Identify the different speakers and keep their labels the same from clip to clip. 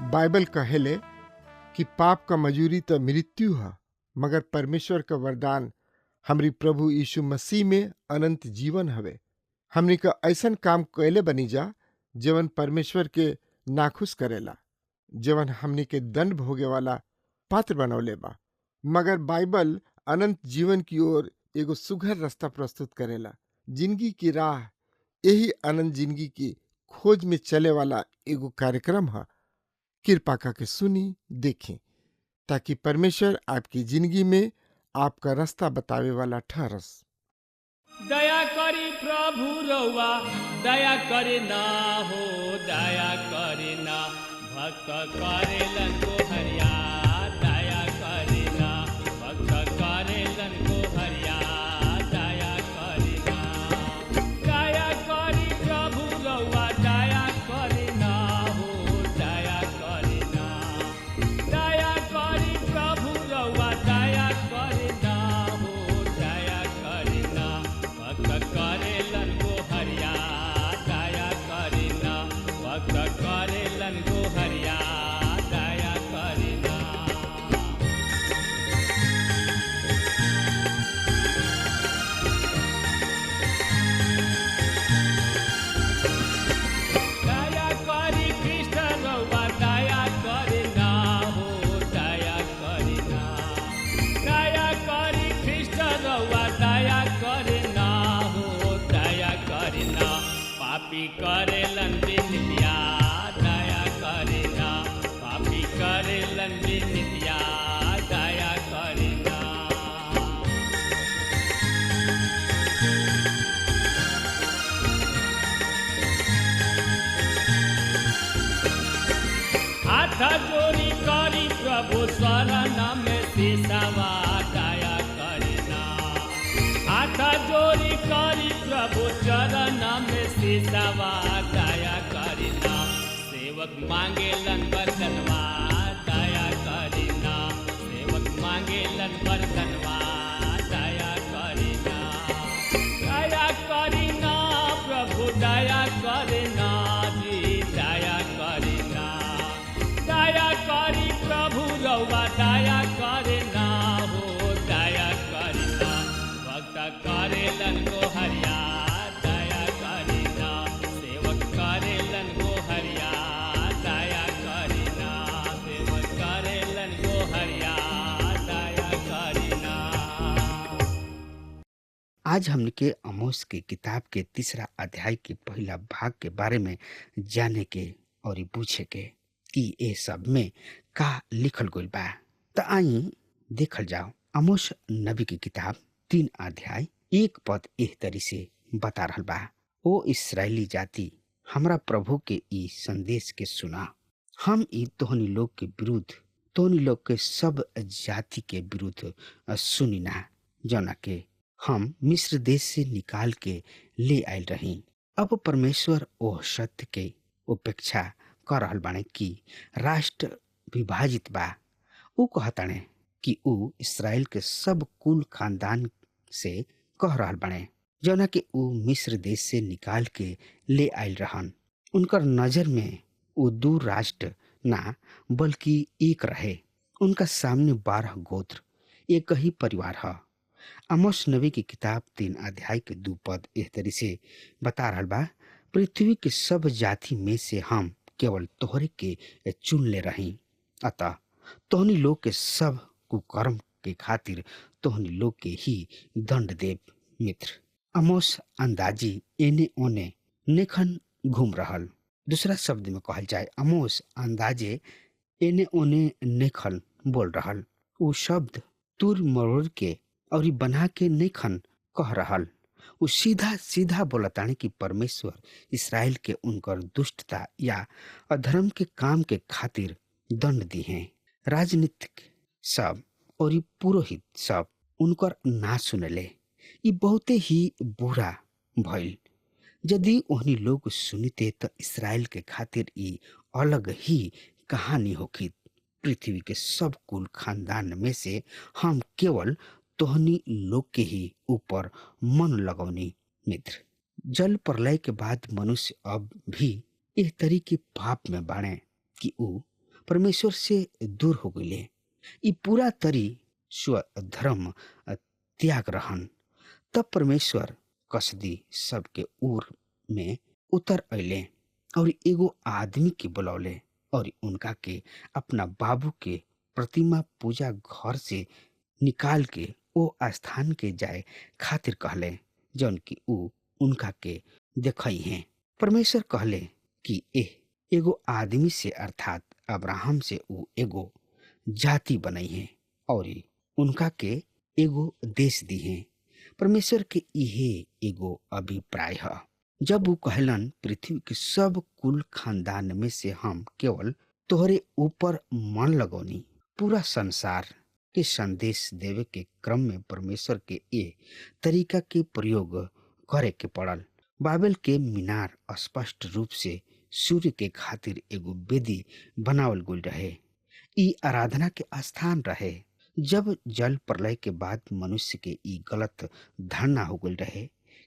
Speaker 1: Bible कहेले कि पाप का मजूरी तो मृत्यु है, मगर परमेश्वर का वरदान हमरी प्रभु यीशु मसीह में अनंत जीवन हवे। हमनी का ऐसन काम कैले बनी जा जवन परमेश्वर के नाखुश करेला, जवन हमनी के दंड भोगे वाला पात्र बनौले बा। मगर बाइबल अनंत जीवन की ओर एगो सुघर रास्ता प्रस्तुत करेला। जिंदगी की राह यही अनंत जिंदगी की खोज में चले वाला एगो कार्यक्रम है। कृपा करके सुनी देखें, ताकि परमेश्वर आपकी जिंदगी में आपका रास्ता बतावे वाला ठहरस।
Speaker 2: दया करी प्रभु रउआ, दया करे ना हो, दया करे ना। भक्त करेलन को हरिया, दया करे ना। भक्त करेलन को हरिया, दया करे ना। दया करी प्रभु रउआ, दया करे ना हो, दया करे ना। दया करी प्रभु रउआ, दया करे ना हो, दया करे ना। भक्त करेलन को हरिया, दया करे ना। भक्त करेलन को हरिया, दया करे ना। दया करी कृष्ण रउआ, दया करे ना हो, दया करे ना। दया करी कृष्ण रउआ, दया करे ना हो, दया करे ना। पापी करेलन बिनतिया, दया करे ना। पापी करेलन बिनतिया, दया करे ना। हाथ जोड़ी करी प्रभु शरण में सिसवा, दया करे ना। हाथ जोड़ी करी प्रभु चरण में सिसवा, दया करे ना। सेवक मांगेलन बरतनवा, दया करे ना। सेवक मांगेलन बरतनवा, दया करे ना। दया करे ना प्रभु, दया करे ना जी, दया करे ना। दया करी प्रभु रउआ, दया करे ना हो, दया करे ना। भक्त करेलन को हरिया, दया करे ना। सेवक करेलन को हरिया, दया करे ना। सेवक करेलन को हरिया, दया करे ना।
Speaker 3: आज हमने के आमोस के किताब के 3 अध्याय के पहला भाग के बारे में जाने के और पूछे के कि ये सब में का लिखल गइल बा। त आई देखल जाओ। आमोस नबी की किताब 3 अध्याय 1 पद एह तरी से बता रहल बा। ओ इस्राएली जाति, हमरा प्रभु के ई संदेश के सुना। हम ई तोहनी लोग के विरुद्ध, तोहनी लोग के सब जाति के विरुद्ध सुनी ना, जौना के हम मिस्र देश से निकाल के ले आयल रही। अब परमेश्वर ओह सत्य के उपेक्षा कर रहल बाने कि राष्ट्र विभाजित बा। ऊ कहताने कि ऊ इस्राएल के सब कुल खानदान से कह रहल बाने, जौना के ऊ मिस्र देश से निकाल के ले आयल रहन। उनकर नजर में ऊ 2 राष्ट्र ना बल्कि एक रहे। उनका सामने 12 गोत्र, एक ही परिवार है। आमोस नबी की किताब 3 अध्याय के 2 पद इस तरी से बता रहल बा। पृथ्वी के सब जाति में से हम केवल तोहरे के चुन ले रही, अतः तोहनी लोग के सब कुकर्म के खातिर तोहनी लोग के ही दंड देव। मित्र, आमोस अंदाजी एने ओने नेखन घूम रहल। दूसरा शब्द में कहल जाए, आमोस अंदाजे एने ओने नेखन बोल रहल। वो शब्द तुर मरोड़ के और बना के नेखन कह रहल, वो सीधा सीधा बोलतानी कि परमेश्वर इसराइल के उनकर दुष्टता या अधर्म के काम के खातिर दंड दी हैं। राजनीतिक सब और ये पुरोहित सब उनकर ना सुनले। ये बहुते ही बुरा भइल। यदि ओहनी लोग सुनते तो इसराइल के खातिर ई अलग ही कहानी होखी। पृथ्वी के सब कुल खानदान में से हम केवल तोहनी लोग के ही ऊपर मन लगौनी। मित्र, जल प्रलय के बाद मनुष्य अब भी इस तरीके पाप में बाणे कि ऊ परमेश्वर से दूर हो गए। ई पूरा तरी स्वधर्म त्याग रहन। तब परमेश्वर कसदी सबके ऊर में उतर अले और एगो आदमी के बुलौले और उनका के अपना बाबू के प्रतिमा पूजा घर से निकाल के ओ स्थान के जाए खातिर कहले जौन की ऊ उनका के देखई हैं। परमेश्वर कहले कि एगो आदमी से अर्थात अब्राहम से ऊ एगो जाति बनई है और उनका के एगो देश दी है। परमेश्वर के इहे एगो अभिप्राय है। जब वो कहलन पृथ्वी के सब कुल खानदान में से हम केवल तोहरे ऊपर मन लगौनी, पूरा संसार के संदेश देवे के क्रम में परमेश्वर के ये तरीका के प्रयोग करे के पड़ल। बाबेल के मीनार स्पष्ट रूप से सूर्य के खातिर एगो वेदी बनावल गई रहे। ई आराधना के स्थान रहे। जब जल प्रलय के बाद मनुष्य के ई गलत धारणा हो गई रहे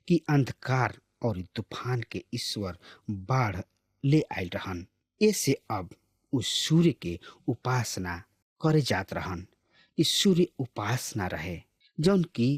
Speaker 3: कि अंधकार और तूफान के ईश्वर बाढ़ ले आयल रहन। ऐसे अब उस सूर्य के उपासना करे जात रहन। इस सूर्य उपासना रहे जौन की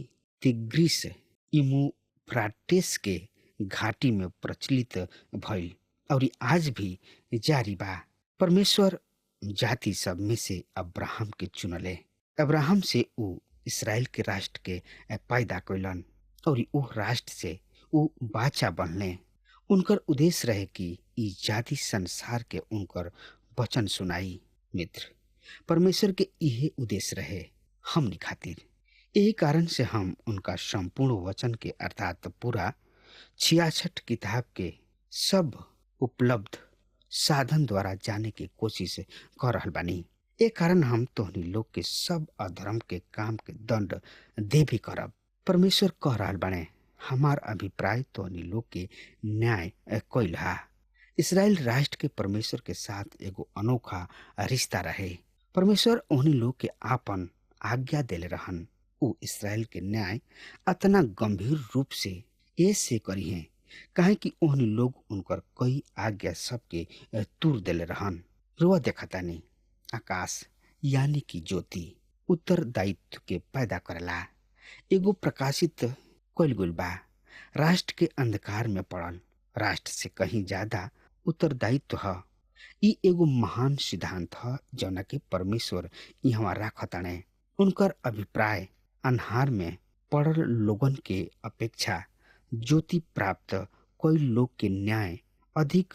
Speaker 3: तिग्रिस यूफ्राटेस के घाटी में प्रचलित भइल और आज भी जारी बा। परमेश्वर जाति सब में से अब्राहम के चुनले। अब्राहम से ऊ इसराइल के राष्ट्र के पैदा कैलन और ऊ राष्ट्र से ऊ बाचा बनले। उनकर उद्देश्य रहे कि ई जाति संसार के उनकर वचन सुनाई। मित्र, परमेश्वर के यही उद्देश्य रहे हमनी खातिर। यही कारण से हम उनका संपूर्ण वचन के अर्थात पूरा 66 किताब के सब उपलब्ध साधन द्वारा जाने की कोशिश कर रहल बानी। ए कारण हम तोहनी लोग के सब अधर्म के काम के दंड दे भी करब। परमेश्वर कह रहल बाने हमार अभिप्राय तोहनी लोग के न्याय कइल हा। इसराइल राष्ट्र के परमेश्वर के साथ एगो अनोखा रिश्ता रहे। परमेश्वर ओहनी लोग के आपन आज्ञा देले रहन। ऊ इसराइल के न्याय अतना गंभीर रूप से ऐसे करी है काहे कि ओहनी लोग उनकर कई आज्ञा सबके तूर देले रहन। रुआ देखतानी आकाश यानी कि ज्योति उत्तरदायित्व के पैदा करेला। एगो प्रकाशित कइल गइल बा। राष्ट्र के अंधकार में पड़ल राष्ट्र से कहीं ज्यादा उत्तरदायित्व है। ई एगो महान सिद्धांत है जौना के परमेश्वर यहाँ राखताने। उनकर अभिप्राय अन्हार में पड़ल लोगन के अपेक्षा ज्योति प्राप्त कई लोग के न्याय अधिक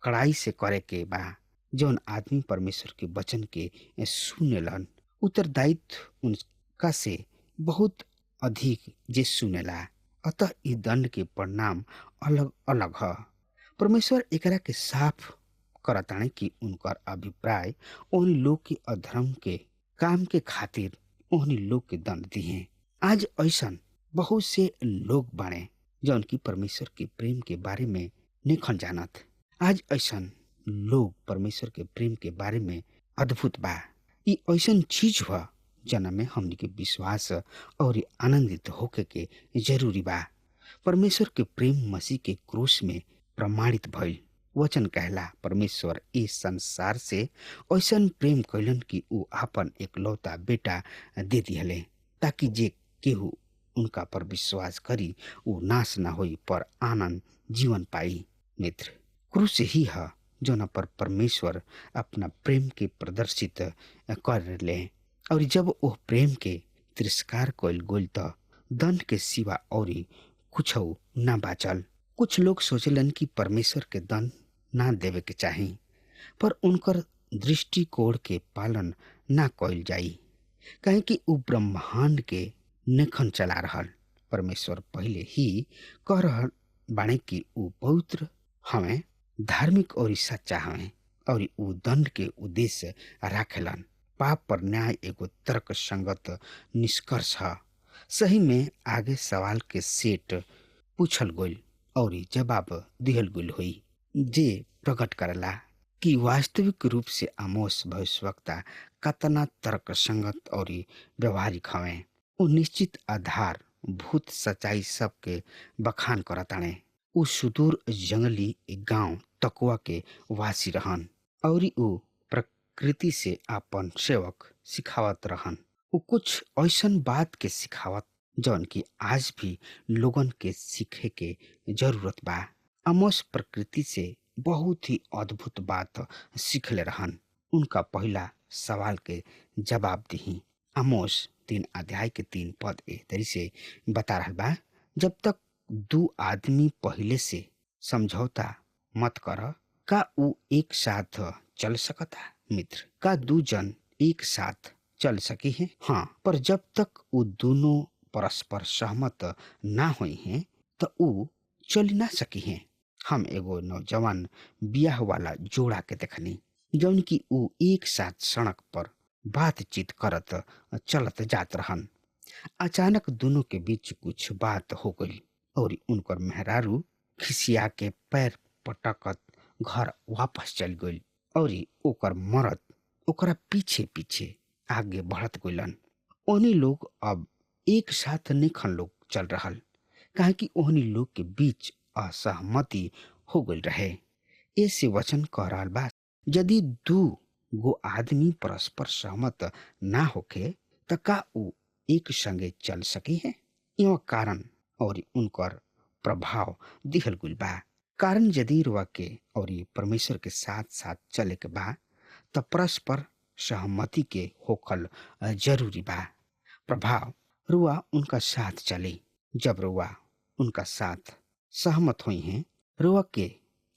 Speaker 3: कड़ाई से करे के बा। जौन आदमी परमेश्वर के वचन के सुनेलन उत्तरदायित्व उनका से बहुत अधिक जे सुनेला। अतः इस दंड के परिणाम अलग अलग है। परमेश्वर एकरा के साफ करताने कि उनकर अभिप्राय उन लोग के अधर्म के काम के खातिर उन्हीं लोग के दंड दिए। आज ऐसा बहुत से लोग बाणे जौन की परमेश्वर के प्रेम के बारे में नहीं जानत। आज ऐसा लोग परमेश्वर के प्रेम के बारे में अद्भुत बा। ये ऐसा चीज हुआ जना में हमनी के विश्वास और आनंदित होके के जरूरी बा। परमेश्वर के प्रेम मसीह के क्रूस में प्रमाणित भइल। वचन कहला परमेश्वर इस संसार से ऐसा प्रेम कैलन कि ऊ आपन एकलौता बेटा दे दिहले ताकि जे केहू उनका पर विश्वास करी ऊ नाश न होई पर आनंद जीवन पाई। मित्र, क्रूस ही है जोना पर परमेश्वर अपना प्रेम के प्रदर्शित कर ले और जब वो प्रेम के तिरस्कार कइल गइल त दंड के सिवा और कुछ न बाचल। कुछ लोग सोचलन कि परमेश्वर के दंड ना देवे के चाही पर उनकर दृष्टिकोण के पालन ना कइल जाई काहे कि ऊ ब्रह्मांड के नेखन चला रहल परमेश्वर पहले ही कह रहल बाणे कि ऊ पवित्र हमें, धार्मिक और सच्चा हमें, और ऊ दंड के उद्देश्य राखेलन। पाप पर न्याय एगो तर्क संगत निष्कर्ष है। सही में आगे सवाल के सेट पूछल गइल और जवाब दिहल गइल हुई, जे प्रकट करला कि वास्तविक रूप से आमोस भविष्यवक्ता कतना तर्क संगत और व्यवहारिक हवे। ऊ निश्चित आधार भूत सच्चाई सबके बखान करताणे। ऊ सुदूर जंगली गांव तकुआ के वासी रहन और ऊ प्रकृति से आपन सेवक सिखावत रहन। ऊ कुछ ऐसन बात के सिखावत जौन की आज भी लोगन के सीखे के जरूरत बा। आमोस प्रकृति से बहुत ही अद्भुत बात सीखले रहन। उनका पहला सवाल के जवाब दी। आमोस 3 अध्याय के 3 पद ए तरी से बता रहल बा, जब तक 2 आदमी पहले से समझौता मत कर, का ऊ एक साथ चल सकता मित्र? का 2 जन एक साथ चल सके हैं? हाँ, पर जब तक ऊ दोनों परस्पर सहमत ना हुई हैं तो ऊ चल ना सकी हैं। हम एगो नौजवान बियाह वाला जोड़ा के देखनी, जौन की ऊ एक साथ सड़क पर बातचीत करत चलत जात रहन। अचानक दोनों के बीच कुछ बात हो गई और उनकर मेहरारू खिसिया के पैर पटकत घर वापस चल गई और ओकर मरद ओकरा पीछे पीछे आगे बढ़त गइलन। ओहनी लोग अब एक साथ निखन लोग चल रहल, काहे कि ओहनी लोग के बीच असहमति हो गई रहे। ऐसे वचन कह रहल बा, यदि 2 गो आदमी परस्पर सहमत ना होके त का ऊ एक संगे चल सकी है? यो कारण और उनकर प्रभाव दिहल गुल बा। कारण यदि रुआ के और परमेश्वर के साथ साथ चले के बा त परस्पर सहमति के होखल जरूरी बा। प्रभाव रुआ उनका साथ चले। जब रुआ उनका साथ सहमत हुई हैं, रुआ के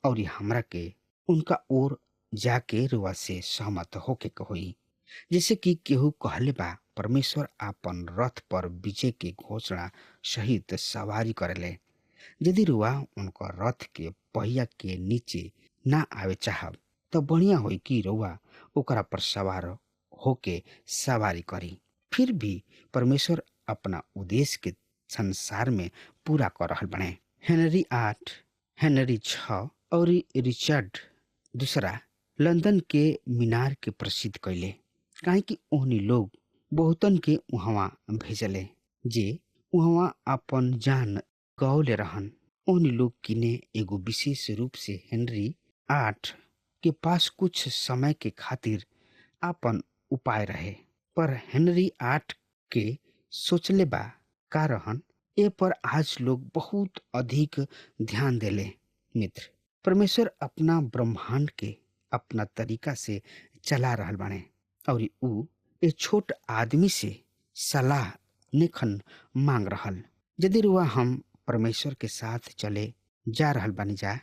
Speaker 3: और हमरा के उनका ओर जाके रुआ से सहमत होके होई। जैसे कि केहू कहले बा, परमेश्वर आपन रथ पर विजय के घोषणा सहित सवारी करेले। यदि रुआ उनका रथ के पहिया के नीचे ना आवे चाहब तो बढ़िया होई कि रुआ ओकरा पर सवार होके सवारी करी। फिर भी परमेश्वर अपना उद्देश्य के संसार में पूरा कर रहल बने। हेनरी 8, हेनरी 6 और रिचर्ड दूसरा लंदन के मीनार के प्रसिद्ध कैले, काहे कि ओहनी लोग बहुतन के वहां भेजले जे वहां अपन जान गौले रहन। ओहनी लोग किने एगो विशेष रूप से हेनरी 8 के पास कुछ समय के खातिर अपन उपाय रहे, पर हेनरी 8 के सोचले बा का रहन ए पर आज लोग बहुत अधिक ध्यान देले। मित्र, परमेश्वर अपना ब्रह्मांड के अपना तरीका से चला रहल बाने और ऊ ए छोट आदमी से सलाह निखन मांग रहल। यदि रुआ हम परमेश्वर के साथ चले जा रहल बानी जा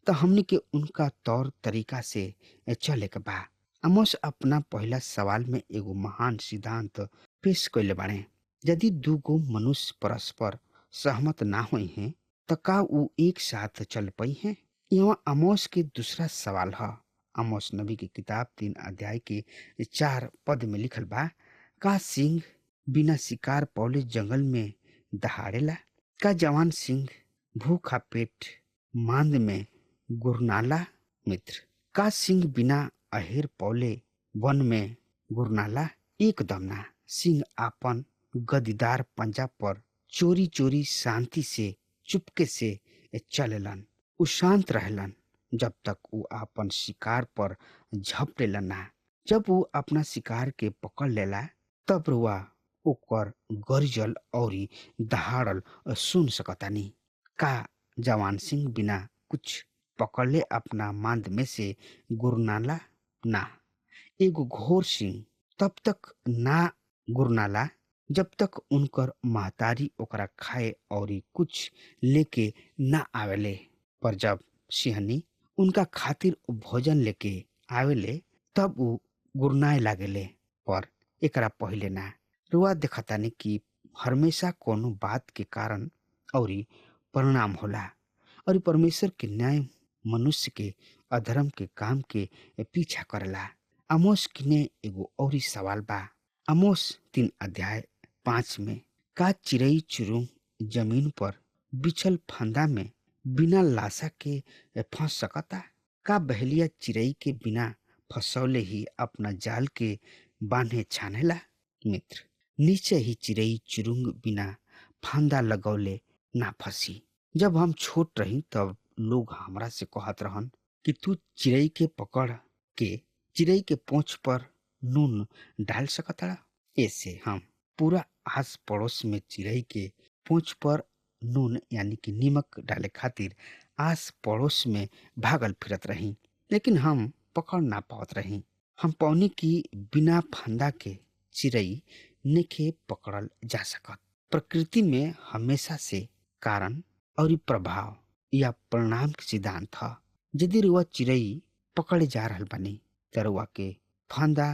Speaker 3: तो हमने के उनका तौर तरीका से चले के बा। आमोस अपना पहला सवाल में एगो महान सिद्धांत पेश कैले बाने। यदि 2 गो मनुष्य परस्पर सहमत ना हुई हैं तो का ऊ एक साथ चल पाई हैं? यहाँ आमोस के दूसरा सवाल है। आमोस नबी की किताब 3 अध्याय के 4 पद में लिखल बा, का सिंह बिना शिकार पौले जंगल में दहाड़ेला? का जवान सिंह भूखा पेट मांद में गुरनाला? मित्र, का सिंह बिना अहेर पौले वन में गुरनाला? एकदम ना। सिंह आपन गदीदार पंजा पर चोरी चोरी शांति से चुपके से चलेलन। उ शांत रहलन जब तक उ आपन शिकार पर झपटेलन ना। जब उ अपना शिकार के पकड़ लेला तब रुआ ओकर गर्जल और दहाड़ल सुन सकतानी। का जवान सिंह बिना कुछ पकड़ले अपना मांद में से गुरनाला? ना। एगो घोर सिंह तब तक ना गुरनाला जब तक उनकर महतारी ओकरा खाए और कुछ लेके ना आवेले, पर जब सिंहनी उनका खातिर भोजन लेके आवेले तब उ गुरनाए लागेले, पर एकरा पहले ना। रुआ देखतानी कि हमेशा कोनो बात के कारण और परिणाम होला और परमेश्वर के न्याय मनुष्य के अधर्म के काम के पीछा करला। आमोस किने एगो और सवाल बा। आमोस 3:5 में का चिड़ई चुरुंग जमीन पर बिछल फंदा में बिना लाशा के फंस सकता? का बहेलिया चिड़ई के बिना फंसौले ही अपना जाल के बांधे छानेला? मित्र, नीचे ही चिड़ई चुरुंग बिना फंदा लगौले ना फंसी। जब हम छोट रही तब लोग हमरा से कहत रहन कि तू चिड़ई के पकड़ के चिड़ई के पूंछ पर नून डाल सकता। ऐसे हम पूरा आस पड़ोस में चिड़ई के पूंछ पर नून यानी कि नीमक डाले खातिर आस पड़ोस में भागल फिरत रही, लेकिन हम पकड़ ना पावत रही। हम पौनी की बिना फंदा के चिड़ई नेखे पकड़ल जा सकत। प्रकृति में हमेशा से कारण और प्रभाव या परिणाम के सिद्धांत था। यदि रुआ चिड़ई पकड़े जा रहल बनी त रुआ के फंदा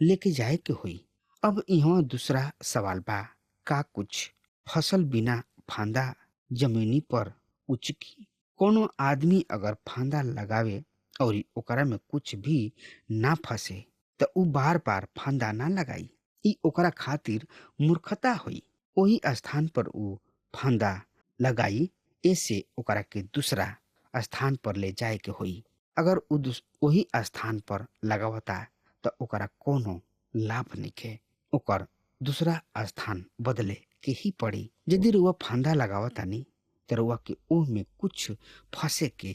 Speaker 3: लेके जाए के हुई। अब यहाँ दूसरा सवाल बा, का कुछ फसल बिना फंदा जमीनी पर उचकी? कोनो आदमी अगर फंदा लगावे और ओकरा में कुछ भी ना फंसे त उ बार बार फंदा ना लगाई। ई ओकरा खातिर मूर्खता हुई। वही स्थान पर उ फंदा लगाई, ऐसे ओकरा के दूसरा स्थान पर ले जाए के हुई। अगर उ वही स्थान पर लगावता त ओकरा कोनो लाभ नइखे, ओकर दूसरा स्थान बदले के ही पड़ी। यदि रुआ फंदा लगावतानी त रुआ के ओह में कुछ फंसे के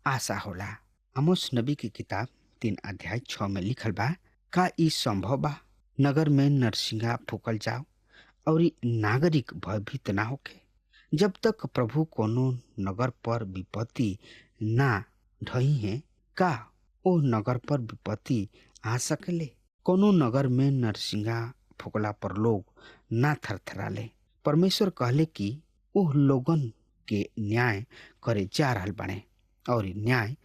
Speaker 3: आशा होला। आमोस नबी की किताब 3:6 में लिखल बा, का ई संभव बा नगर में नरसिंगा फूकल जाओ और नागरिक भयभीत ना होके? जब तक प्रभु कोनो नगर पर विपत्ति ना ढही है, का ओ नगर पर विपत्ति आ सकले? कोनो नगर में नरसिंगा फुकला पर लोग ना थरथराले। परमेश्वर कहले कि ओह लोगन के न्याय करे जा रहल बने और न्याय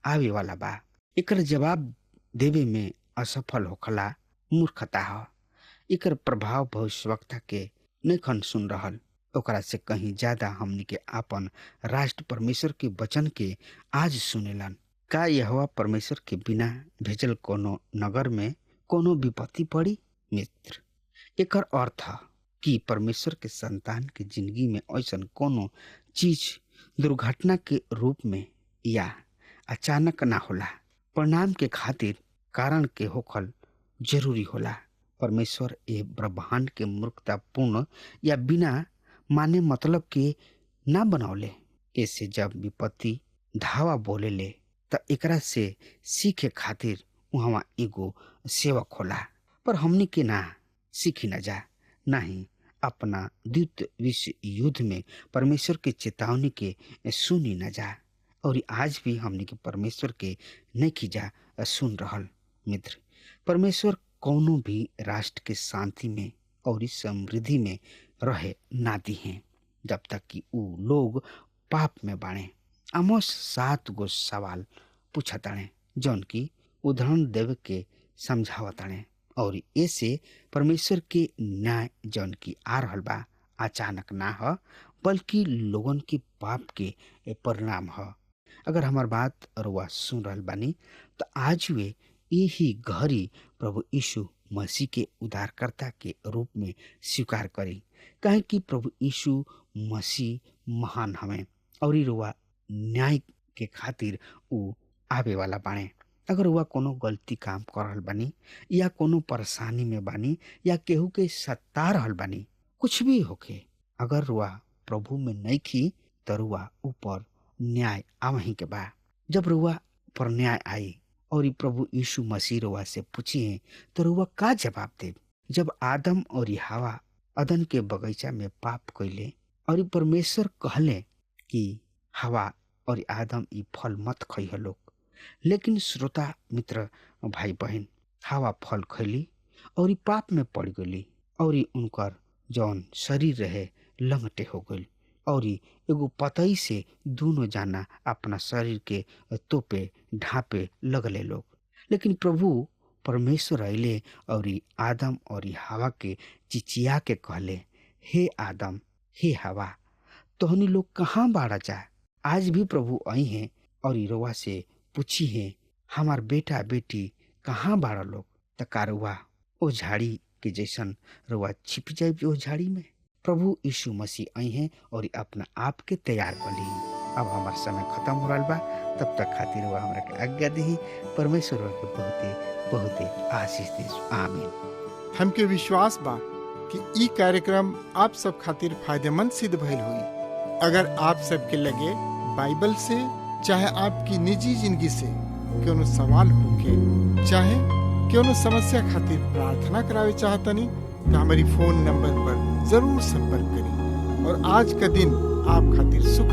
Speaker 3: आवे वाला बा। एकर जवाब देवे में असफल होखला मूर्खता ह। एकर प्रभाव भविष्यवक्ता के नइखन सुन रहल। ओकरा से कहीं ज्यादा हमनी के आपन राष्ट्र परमेश्वर के वचन के आज सुनेलन। का यहोवा परमेश्वर के बिना भेजल कोनो नगर में कोनो विपत्ति पड़ी? मित्र, एकर अर्थ कि परमेश्वर के संतान के जिंदगी में ऐसन कोनो चीज दुर्घटना के रूप में या अचानक ना होला। परिणाम के खातिर कारण के होखल जरूरी होला। परमेश्वर ए ब्रह्मांड के मूर्खतापूर्ण या बिना माने मतलब के ना बनौले। ऐसे जब विपत्ति धावा बोले ले त एकरा से सीखे खातिर वहाँ एगो सेवक होला। पर हमनी के ना सीखी न जा, ना ही अपना द्वितीय विश्व युद्ध में परमेश्वर के चेतावनी के सुनी न जा, और आज भी हमनी के परमेश्वर के नहीं जा सुन रहल। मित्र, परमेश्वर कौनो भी राष्ट्र के शांति में और समृद्धि में रहे ना दी हैं जब तक कि उ लोग पाप में बाणे। आमोस 7 गो सवाल पूछताणे जौन की उदाहरण देव के समझावताणे, और ऐसे परमेश्वर के न्याय जौन की आ रहल बा अचानक ना ह, बल्कि लोगन के पाप के परिणाम ह। अगर हमार बात रुआ सुन रहल बानी तो आज वे यही घड़ी प्रभु यीशु मसीह के उद्धारकर्ता के रूप में स्वीकार करी, काहे कि प्रभु यीशु मसीह महान हमें और रुआ न्याय के खातिर उ आवे वाला बाणे। अगर रुआ कोनो गलती काम कर रहल बानी या कोनो परेशानी में बानी या केहू के सता रहल बानी, कुछ भी होके, अगर रुआ प्रभु में नइखी त रुआ ऊपर न्याय आवही के बा। जब रुआ पर न्याय आई और प्रभु यीशु मसीह रुआ से पूछिए तो रुआ का जवाब दे? जब आदम और हवा अदन के बगीचा में पाप कैले और परमेश्वर कहले कि हवा और आदम ई फल मत खइह लोग, लेकिन श्रोता मित्र भाई बहन, हवा फल खैली और पाप में पड़ गई और उनकर जौन शरीर रहे लंगटे हो गई और एगो पतई से दोनों जाना अपना शरीर के तोपे ढापे लगले लोग। लेकिन प्रभु परमेश्वर अले और आदम और हवा के चिचिया के कहले हे आदम, हे हवा, तोहनी लोग कहाँ बाड़ा जा? आज भी प्रभु आई हैं और रउआ से पूछी है, हमार बेटा बेटी कहाँ बाड़ा लोग? त का रउआ ओ झाड़ी के जैसन रउआ छिप जाए ओ झाड़ी में? प्रभु यीशु मसीह आई हैं और अपना आप के तैयार कर ली। अब हमार समय खत्म हो रहा बा, तब तक खातिर हुआ हमरा के आज्ञा दी। परमेश्वर के बहुते बहुते आशीष दे। आमीन।
Speaker 1: हमके विश्वास बा कि ई कार्यक्रम आप सब खातिर फायदेमंद सिद्ध भइल हुई। अगर आप सबके लगे बाइबल से चाहे आपकी निजी जिंदगी से कोनो सवाल होके चाहे कोनो समस्या खातिर प्रार्थना करावे चाहतनी तो हमारी फोन नंबर पर जरूर संपर्क करें और आज का दिन आप खातिर सुख